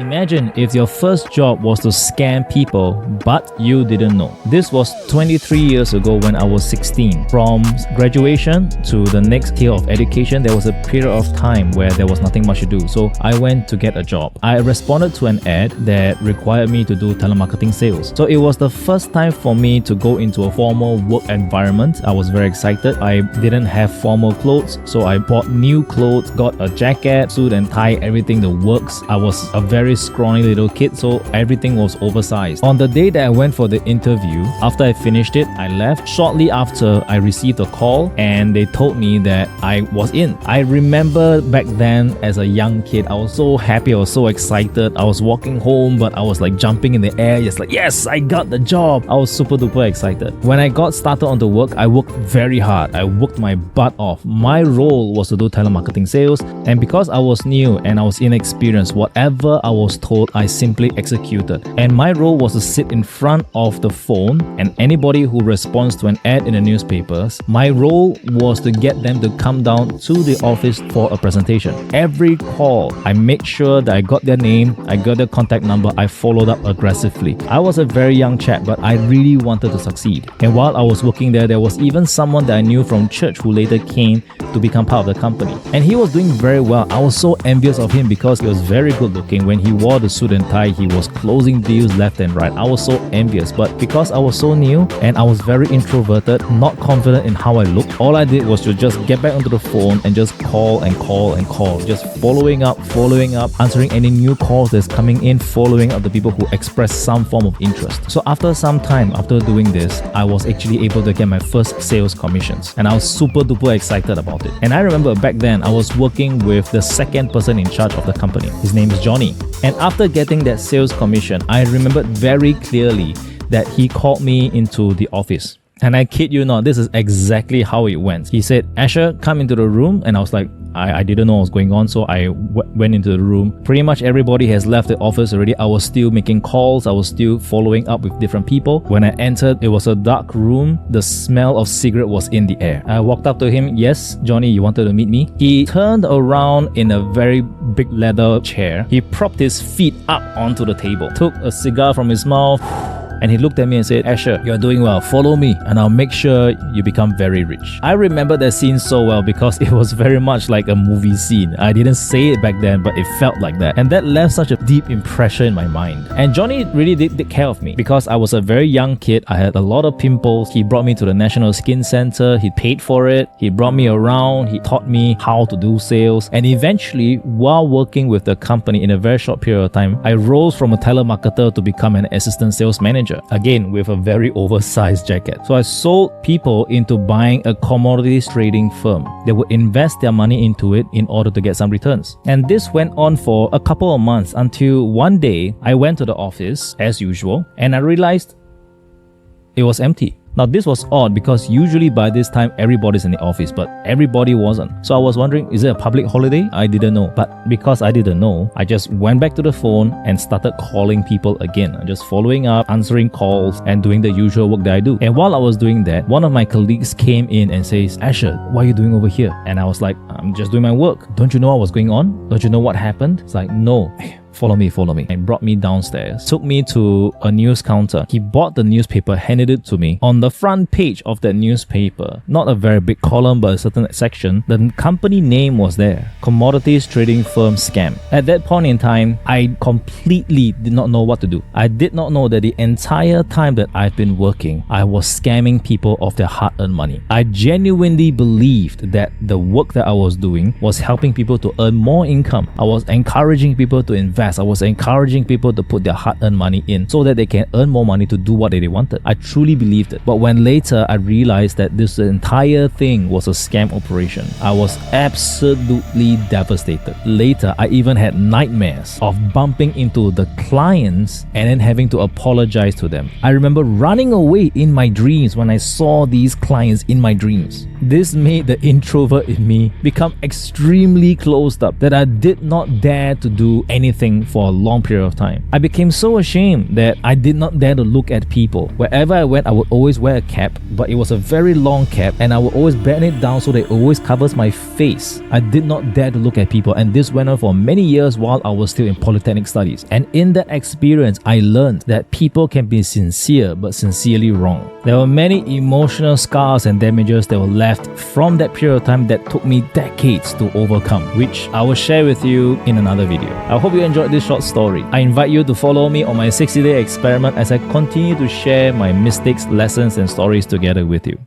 Imagine if your first job was to scam people, but you didn't know. This was 23 years ago when I was 16. From graduation to the next tier of education, there was a period of time where there was nothing much to do. So I went to get a job. I responded to an ad that required me to do telemarketing sales. So it was the first time for me to go into a formal work environment. I was very excited. I didn't have formal clothes, so I bought new clothes, got a jacket, suit and tie, everything the works. I was a very scrawny little kid, so everything was oversized. On the day that I went for the interview, after I finished it, I left. Shortly after, I received a call and they told me that I was in. I remember back then as a young kid, I was so happy, I was so excited. I was walking home, but I was like jumping in the air, just like, yes, I got the job. I was super duper excited. When I got started on the work, I worked very hard. I worked my butt off. My role was to do telemarketing sales, and because I was new and I was inexperienced, whatever I was told, I simply executed. And my role was to sit in front of the phone, and anybody who responds to an ad in the newspapers, my role was to get them to come down to the office for a presentation. Every call, I made sure that I got their name, I got their contact number, I followed up aggressively. I was a very young chap, but I really wanted to succeed. And while I was working there was even someone that I knew from church who later came to become part of the company. And he was doing very well. I was so envious of him because he was very good looking. When he wore the suit and tie, he was closing deals left and right. I was so envious, but because I was so new and I was very introverted, not confident in how I looked, all I did was to just get back onto the phone and just call and call and call, just following up, answering any new calls that's coming in, following up the people who express some form of interest. So after some time, after doing this, I was actually able to get my first sales commissions, and I was super duper excited about it. And I remember back then I was working with the second person in charge of the company. His name is Johnny. And after getting that sales commission, I remembered very clearly that he called me into the office. And I kid you not, this is exactly how it went. He said, Asher, come into the room. And I was like, I didn't know what was going on, so I went into the room. Pretty much everybody has left the office already. I was still making calls. I was still following up with different people. When I entered, it was a dark room. The smell of cigarette was in the air. I walked up to him. Yes, Johnny, you wanted to meet me? He turned around in a very big leather chair. He propped his feet up onto the table, took a cigar from his mouth, and he looked at me and said, Asher, you're doing well. Follow me and I'll make sure you become very rich. I remember that scene so well because it was very much like a movie scene. I didn't say it back then, but it felt like that. And that left such a deep impression in my mind. And Johnny really did take care of me because I was a very young kid. I had a lot of pimples. He brought me to the National Skin Center. He paid for it. He brought me around. He taught me how to do sales. And eventually, while working with the company in a very short period of time, I rose from a telemarketer to become an assistant sales manager. Again, with a very oversized jacket. So I sold people into buying a commodities trading firm. They would invest their money into it in order to get some returns. And this went on for a couple of months until one day I went to the office as usual and I realized it was empty. Now this was odd because usually by this time everybody's in the office, but everybody wasn't. So I was wondering, is it a public holiday? I didn't know. But because I didn't know, I just went back to the phone and started calling people again. Just following up, answering calls, and doing the usual work that I do. And while I was doing that, one of my colleagues came in and says, Asher, what are you doing over here? And I was like, I'm just doing my work. Don't you know what was going on? Don't you know what happened? It's like, no. Follow me. And brought me downstairs, took me to a news counter. He bought the newspaper, handed it to me. On the front page of that newspaper, not a very big column, but a certain section, the company name was there. Commodities Trading Firm Scam. At that point in time, I completely did not know what to do. I did not know that the entire time that I've been working, I was scamming people of their hard-earned money. I genuinely believed that the work that I was doing was helping people to earn more income. I was encouraging people to invest. I was encouraging people to put their hard-earned money in so that they can earn more money to do what they wanted. I truly believed it. But when later I realized that this entire thing was a scam operation, I was absolutely devastated. Later, I even had nightmares of bumping into the clients and then having to apologize to them. I remember running away in my dreams when I saw these clients in my dreams. This made the introvert in me become extremely closed up that I did not dare to do anything thing for a long period of time. I became so ashamed that I did not dare to look at people. Wherever I went, I would always wear a cap, but it was a very long cap, and I would always bend it down so that it always covers my face. I did not dare to look at people, and this went on for many years while I was still in polytechnic studies. And in that experience, I learned that people can be sincere but sincerely wrong. There were many emotional scars and damages that were left from that period of time that took me decades to overcome, which I will share with you in another video. I hope you enjoyed this short story. I invite you to follow me on my 60-day experiment as I continue to share my mistakes, lessons, and stories together with you.